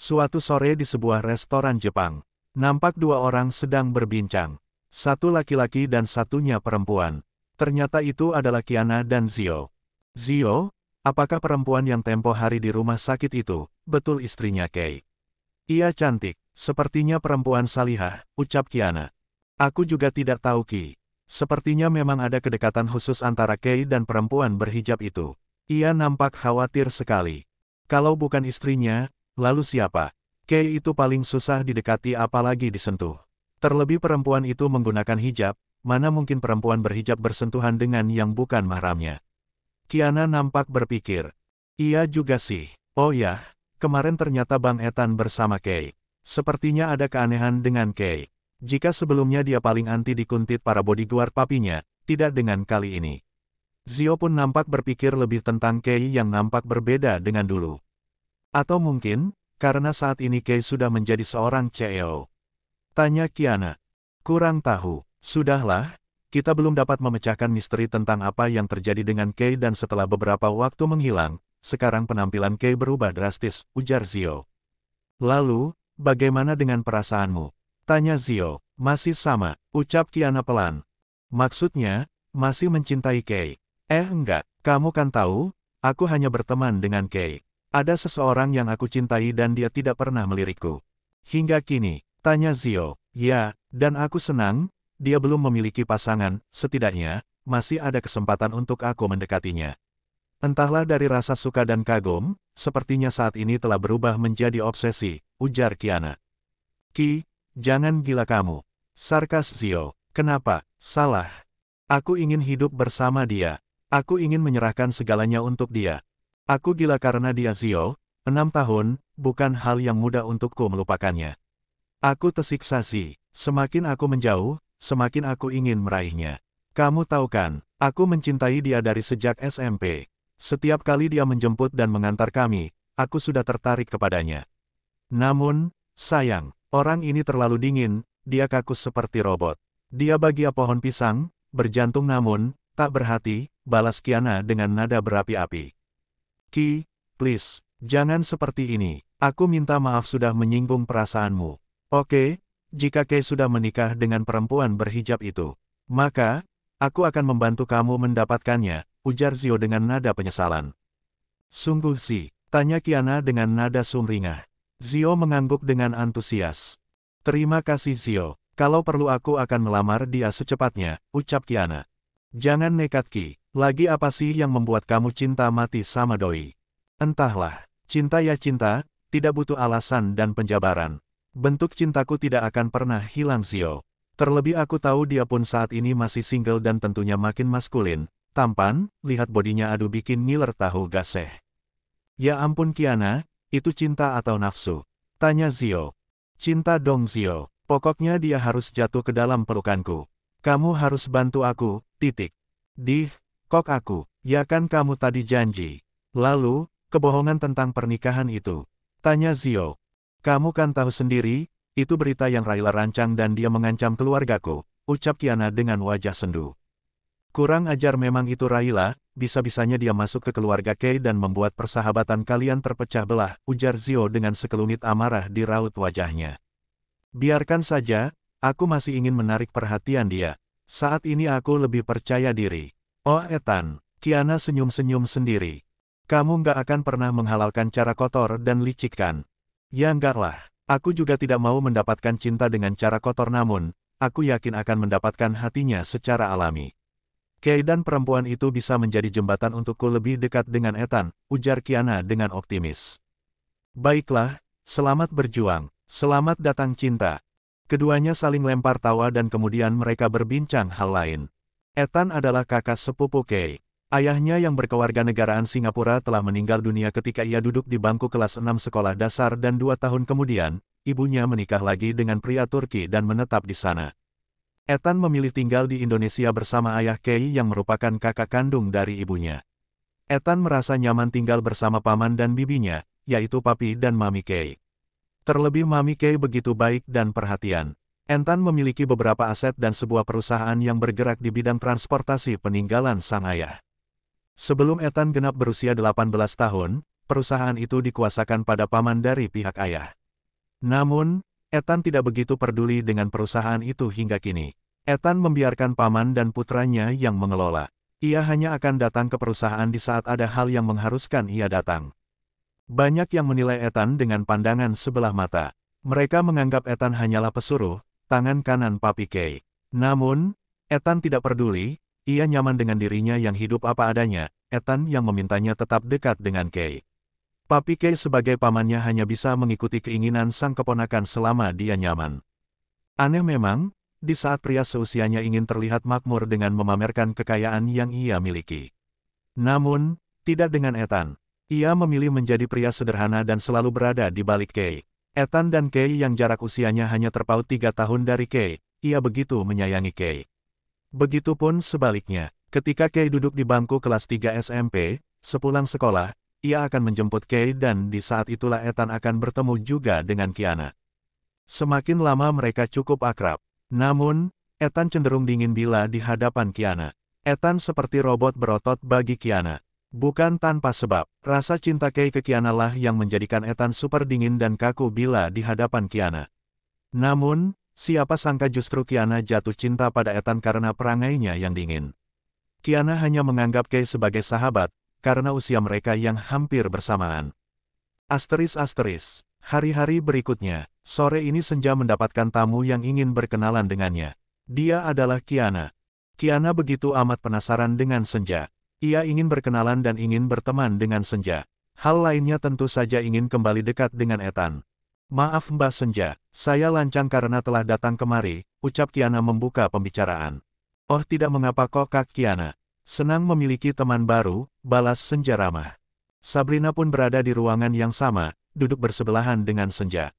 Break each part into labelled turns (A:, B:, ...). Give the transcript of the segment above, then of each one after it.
A: Suatu sore di sebuah restoran Jepang, nampak dua orang sedang berbincang. Satu laki-laki dan satunya perempuan. Ternyata itu adalah Kiana dan Zio. Zio, apakah perempuan yang tempo hari di rumah sakit itu, betul istrinya Kei? Ia cantik, sepertinya perempuan salihah, ucap Kiana. Aku juga tidak tahu Ki. Sepertinya memang ada kedekatan khusus antara Kei dan perempuan berhijab itu. Ia nampak khawatir sekali. Kalau bukan istrinya, lalu siapa? Kei itu paling susah didekati apalagi disentuh. Terlebih perempuan itu menggunakan hijab, mana mungkin perempuan berhijab bersentuhan dengan yang bukan mahramnya. Kiana nampak berpikir. Iya juga sih. Oh ya, kemarin ternyata Bang Ethan bersama Kei. Sepertinya ada keanehan dengan Kei. Jika sebelumnya dia paling anti dikuntit para bodyguard papinya, tidak dengan kali ini. Zio pun nampak berpikir lebih tentang Kei yang nampak berbeda dengan dulu. Atau mungkin, karena saat ini Kei sudah menjadi seorang CEO. Tanya Kiana. Kurang tahu. Sudahlah, kita belum dapat memecahkan misteri tentang apa yang terjadi dengan Kei dan setelah beberapa waktu menghilang, sekarang penampilan Kei berubah drastis, ujar Zio. Lalu, bagaimana dengan perasaanmu? Tanya Zio. Masih sama, ucap Kiana pelan. Maksudnya, masih mencintai Kei. Enggak, kamu kan tahu, aku hanya berteman dengan Kei. Ada seseorang yang aku cintai dan dia tidak pernah melirikku. Hingga kini, tanya Zio. Ya, dan aku senang, dia belum memiliki pasangan, setidaknya, masih ada kesempatan untuk aku mendekatinya. Entahlah dari rasa suka dan kagum, sepertinya saat ini telah berubah menjadi obsesi, ujar Kiana. Ki, jangan gila kamu. Sarkas Zio. Kenapa? Salah. Aku ingin hidup bersama dia. Aku ingin menyerahkan segalanya untuk dia. Aku gila karena dia Zio, 6 tahun, bukan hal yang mudah untukku melupakannya. Aku tersiksa sih, semakin aku menjauh, semakin aku ingin meraihnya. Kamu tahu kan, aku mencintai dia dari sejak SMP. Setiap kali dia menjemput dan mengantar kami, aku sudah tertarik kepadanya. Namun, sayang, orang ini terlalu dingin, dia kaku seperti robot. Dia bahagia pohon pisang, berjantung namun, tak berhati, balas Kiana dengan nada berapi-api. Ki, please, jangan seperti ini. Aku minta maaf sudah menyinggung perasaanmu. Oke, jika Kei sudah menikah dengan perempuan berhijab itu, maka, aku akan membantu kamu mendapatkannya, ujar Zio dengan nada penyesalan. Sungguh sih, tanya Kiana dengan nada sumringah. Zio mengangguk dengan antusias. Terima kasih Zio, kalau perlu aku akan melamar dia secepatnya, ucap Kiana. Jangan nekat Ki, lagi apa sih yang membuat kamu cinta mati sama Doi? Entahlah, cinta ya cinta, tidak butuh alasan dan penjabaran. Bentuk cintaku tidak akan pernah hilang Zio. Terlebih aku tahu dia pun saat ini masih single dan tentunya makin maskulin, tampan, lihat bodinya aduh bikin ngiler tahu gaseh. Ya ampun Kiana, itu cinta atau nafsu? Tanya Zio. Cinta dong Zio, pokoknya dia harus jatuh ke dalam pelukanku. Kamu harus bantu aku, titik. Kok aku, ya kan kamu tadi janji. Lalu, kebohongan tentang pernikahan itu. Tanya Zio. Kamu kan tahu sendiri, itu berita yang Raila rancang dan dia mengancam keluargaku, ucap Kiana dengan wajah sendu. Kurang ajar memang itu Raila, bisa-bisanya dia masuk ke keluarga Kei dan membuat persahabatan kalian terpecah belah, ujar Zio dengan sekelumit amarah di raut wajahnya. Biarkan saja, aku masih ingin menarik perhatian dia. Saat ini aku lebih percaya diri. Oh Ethan, Kiana senyum-senyum sendiri. Kamu nggak akan pernah menghalalkan cara kotor dan licik kan? Ya enggaklah, aku juga tidak mau mendapatkan cinta dengan cara kotor namun, aku yakin akan mendapatkan hatinya secara alami. Kei dan perempuan itu bisa menjadi jembatan untukku lebih dekat dengan Ethan, ujar Kiana dengan optimis. Baiklah, selamat berjuang, selamat datang cinta. Keduanya saling lempar tawa dan kemudian mereka berbincang hal lain. Ethan adalah kakak sepupu Kei. Ayahnya yang berkewarganegaraan Singapura telah meninggal dunia ketika ia duduk di bangku kelas 6 sekolah dasar dan 2 tahun kemudian, ibunya menikah lagi dengan pria Turki dan menetap di sana. Ethan memilih tinggal di Indonesia bersama ayah Kei yang merupakan kakak kandung dari ibunya. Ethan merasa nyaman tinggal bersama paman dan bibinya, yaitu papi dan mami Kei. Terlebih mami Kei begitu baik dan perhatian. Ethan memiliki beberapa aset dan sebuah perusahaan yang bergerak di bidang transportasi peninggalan sang ayah. Sebelum Ethan genap berusia 18 tahun, perusahaan itu dikuasakan pada paman dari pihak ayah. Namun, Ethan tidak begitu peduli dengan perusahaan itu hingga kini. Ethan membiarkan paman dan putranya yang mengelola. Ia hanya akan datang ke perusahaan di saat ada hal yang mengharuskan ia datang. Banyak yang menilai Ethan dengan pandangan sebelah mata. Mereka menganggap Ethan hanyalah pesuruh, tangan kanan Papi Kay. Namun, Ethan tidak peduli, ia nyaman dengan dirinya yang hidup apa adanya. Ethan yang memintanya tetap dekat dengan Kay. Papi Kay sebagai pamannya hanya bisa mengikuti keinginan sang keponakan selama dia nyaman. Aneh memang, di saat pria seusianya ingin terlihat makmur dengan memamerkan kekayaan yang ia miliki. Namun, tidak dengan Ethan. Ia memilih menjadi pria sederhana dan selalu berada di balik Kay. Ethan dan Kay yang jarak usianya hanya terpaut 3 tahun dari Kay, ia begitu menyayangi Kay. Begitupun sebaliknya, ketika Kay duduk di bangku kelas 3 SMP, sepulang sekolah, ia akan menjemput Kay dan di saat itulah Ethan akan bertemu juga dengan Kiana. Semakin lama mereka cukup akrab. Namun, Ethan cenderung dingin bila di hadapan Kiana. Ethan seperti robot berotot bagi Kiana. Bukan tanpa sebab, rasa cinta Kay ke Kiana lah yang menjadikan Ethan super dingin dan kaku bila di hadapan Kiana. Namun, siapa sangka justru Kiana jatuh cinta pada Ethan karena perangainya yang dingin. Kiana hanya menganggap Kay sebagai sahabat, karena usia mereka yang hampir bersamaan. Asteris. Hari-hari berikutnya, sore ini Senja mendapatkan tamu yang ingin berkenalan dengannya. Dia adalah Kiana. Kiana begitu amat penasaran dengan Senja. Ia ingin berkenalan dan ingin berteman dengan Senja. Hal lainnya tentu saja ingin kembali dekat dengan Ethan. Maaf Mbak Senja, saya lancang karena telah datang kemari, ucap Kiana membuka pembicaraan. Oh tidak mengapa kok Kak Kiana. Senang memiliki teman baru, balas Senja ramah. Sabrina pun berada di ruangan yang sama, duduk bersebelahan dengan Senja.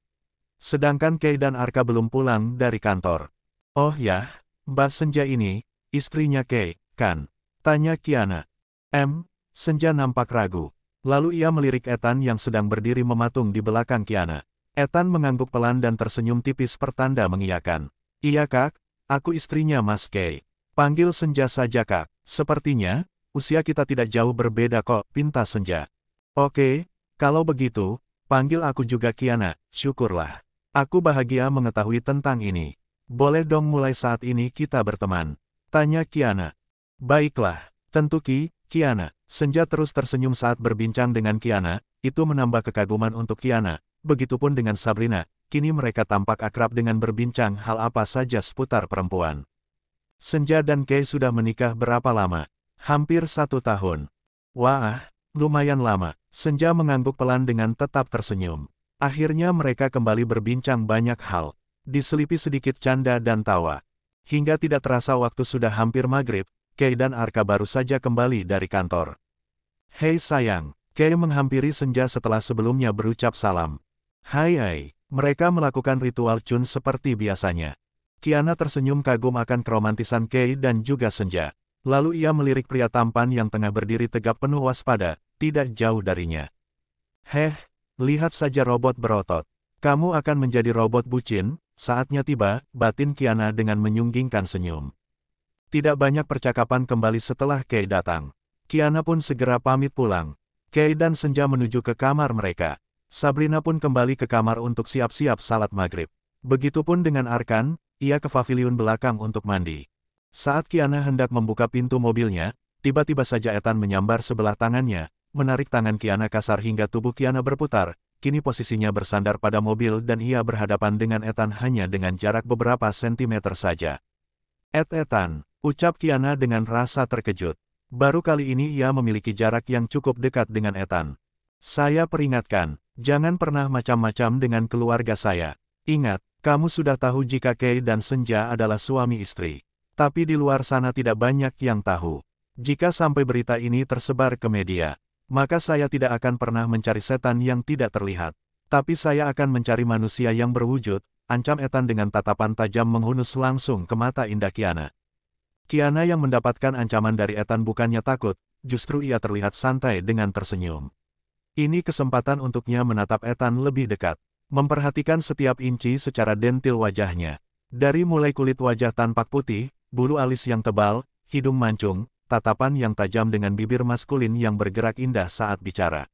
A: Sedangkan Kay dan Arka belum pulang dari kantor. Oh ya, Mbak Senja ini, istrinya Kay, kan? Tanya Kiana. Senja nampak ragu. Lalu ia melirik Ethan yang sedang berdiri mematung di belakang Kiana. Ethan mengangguk pelan dan tersenyum tipis pertanda mengiyakan. Iya Kak, aku istrinya Mas Kay. Panggil Senja saja Kak. Sepertinya, usia kita tidak jauh berbeda kok, pinta Senja. Oke, kalau begitu, panggil aku juga Kiana, syukurlah. Aku bahagia mengetahui tentang ini. Boleh dong mulai saat ini kita berteman? Tanya Kiana. Baiklah, tentu Kiana. Senja terus tersenyum saat berbincang dengan Kiana, itu menambah kekaguman untuk Kiana. Begitupun dengan Sabrina, kini mereka tampak akrab dengan berbincang hal apa saja seputar perempuan. Senja dan Kay sudah menikah berapa lama? Hampir 1 tahun. Wah, lumayan lama. Senja mengangguk pelan dengan tetap tersenyum. Akhirnya mereka kembali berbincang banyak hal, diselipi sedikit canda dan tawa. Hingga tidak terasa waktu sudah hampir maghrib, Kay dan Arka baru saja kembali dari kantor. Hei sayang, Kay menghampiri Senja setelah sebelumnya berucap salam. Hai, mereka melakukan ritual cun seperti biasanya. Kiana tersenyum kagum akan keromantisan Kay dan juga Senja. Lalu ia melirik pria tampan yang tengah berdiri tegap penuh waspada, tidak jauh darinya. Lihat saja robot berotot. Kamu akan menjadi robot bucin, saatnya tiba, batin Kiana dengan menyunggingkan senyum. Tidak banyak percakapan kembali setelah Kay datang. Kiana pun segera pamit pulang. Kay dan Senja menuju ke kamar mereka. Sabrina pun kembali ke kamar untuk siap-siap salat maghrib. Begitupun dengan Arkan, ia ke paviliun belakang untuk mandi. Saat Kiana hendak membuka pintu mobilnya, tiba-tiba saja Ethan menyambar sebelah tangannya, menarik tangan Kiana kasar hingga tubuh Kiana berputar. Kini posisinya bersandar pada mobil dan ia berhadapan dengan Ethan hanya dengan jarak beberapa sentimeter saja. Ethan, ucap Kiana dengan rasa terkejut. Baru kali ini ia memiliki jarak yang cukup dekat dengan Ethan. Saya peringatkan, jangan pernah macam-macam dengan keluarga saya. Ingat, kamu sudah tahu jika Kay dan Senja adalah suami istri. Tapi di luar sana tidak banyak yang tahu. Jika sampai berita ini tersebar ke media, maka saya tidak akan pernah mencari setan yang tidak terlihat. Tapi saya akan mencari manusia yang berwujud, ancam Ethan dengan tatapan tajam menghunus langsung ke mata indah Kiana. Kiana yang mendapatkan ancaman dari Ethan bukannya takut, justru ia terlihat santai dengan tersenyum. Ini kesempatan untuknya menatap Ethan lebih dekat, memperhatikan setiap inci secara dentil wajahnya. Dari mulai kulit wajah tampak putih, bulu alis yang tebal, hidung mancung, tatapan yang tajam dengan bibir maskulin yang bergerak indah saat bicara.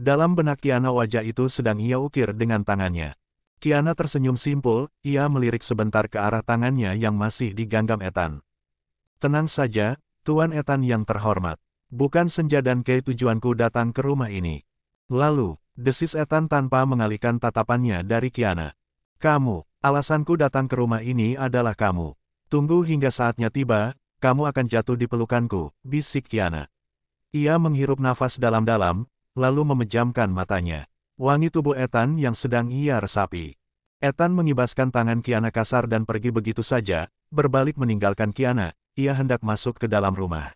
A: Dalam benak Kiana wajah itu sedang ia ukir dengan tangannya. Kiana tersenyum simpul, ia melirik sebentar ke arah tangannya yang masih digenggam Ethan. Tenang saja, Tuan Ethan yang terhormat. Bukan Senja dan Kei tujuanku datang ke rumah ini. Lalu, desis Ethan tanpa mengalihkan tatapannya dari Kiana. Kamu, alasanku datang ke rumah ini adalah kamu. Tunggu hingga saatnya tiba, kamu akan jatuh di pelukanku, bisik Kiana. Ia menghirup nafas dalam-dalam, lalu memejamkan matanya. Wangi tubuh Ethan yang sedang ia resapi. Ethan mengibaskan tangan Kiana kasar dan pergi begitu saja, berbalik meninggalkan Kiana, ia hendak masuk ke dalam rumah.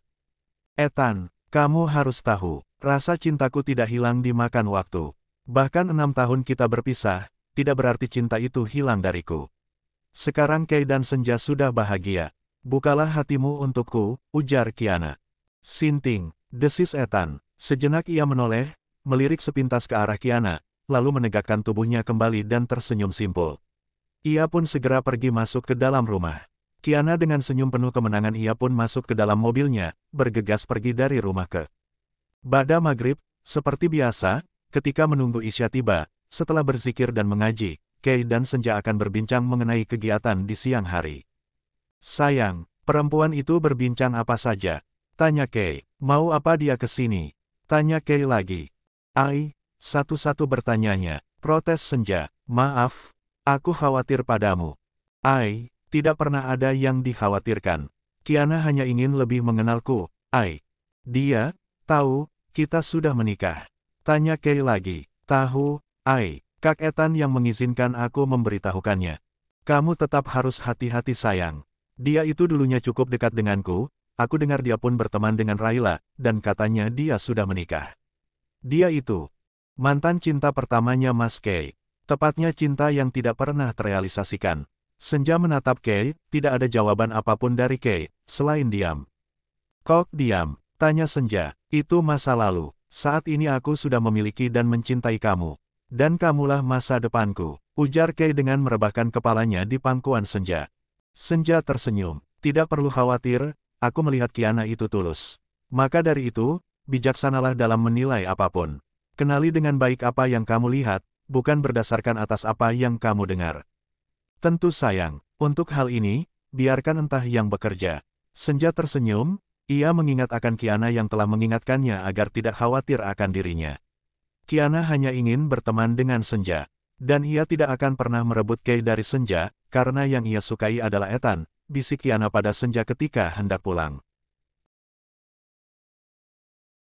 A: Ethan, kamu harus tahu, rasa cintaku tidak hilang dimakan waktu. Bahkan 6 tahun kita berpisah, tidak berarti cinta itu hilang dariku. Sekarang Kei dan Senja sudah bahagia. Bukalah hatimu untukku, ujar Kiana. Sinting, desis Ethan. Sejenak ia menoleh, melirik sepintas ke arah Kiana, lalu menegakkan tubuhnya kembali dan tersenyum simpul. Ia pun segera pergi masuk ke dalam rumah. Kiana dengan senyum penuh kemenangan ia pun masuk ke dalam mobilnya, bergegas pergi dari rumah ke Ba'da maghrib. Seperti biasa, ketika menunggu Isya tiba, setelah berzikir dan mengaji, Kei dan Senja akan berbincang mengenai kegiatan di siang hari. Sayang, perempuan itu berbincang apa saja? Tanya Kei. Mau apa dia ke sini? Tanya Kei lagi. Ai, satu-satu bertanyanya, protes Senja. Maaf, aku khawatir padamu. Ai, tidak pernah ada yang dikhawatirkan. Kiana hanya ingin lebih mengenalku. Ai. Dia, tahu, kita sudah menikah. Tanya Kei lagi. Tahu, Ai, Kak Ethan yang mengizinkan aku memberitahukannya. Kamu tetap harus hati-hati sayang. Dia itu dulunya cukup dekat denganku, aku dengar dia pun berteman dengan Rayla, dan katanya dia sudah menikah. Dia itu mantan cinta pertamanya Mas Kei. Tepatnya cinta yang tidak pernah terrealisasikan. Senja menatap Kei, tidak ada jawaban apapun dari Kei, selain diam. Kok diam? Tanya Senja. Itu masa lalu. Saat ini aku sudah memiliki dan mencintai kamu. Dan kamulah masa depanku, ujar Kei dengan merebahkan kepalanya di pangkuan Senja. Senja tersenyum. Tidak perlu khawatir, aku melihat Kiana itu tulus. Maka dari itu, bijaksanalah dalam menilai apapun. Kenali dengan baik apa yang kamu lihat, bukan berdasarkan atas apa yang kamu dengar. Tentu sayang, untuk hal ini, biarkan entah yang bekerja. Senja tersenyum, ia mengingat akan Kiana yang telah mengingatkannya agar tidak khawatir akan dirinya. Kiana hanya ingin berteman dengan Senja. Dan ia tidak akan pernah merebut Kei dari Senja, karena yang ia sukai adalah Ethan, bisik Kiana pada Senja ketika hendak pulang.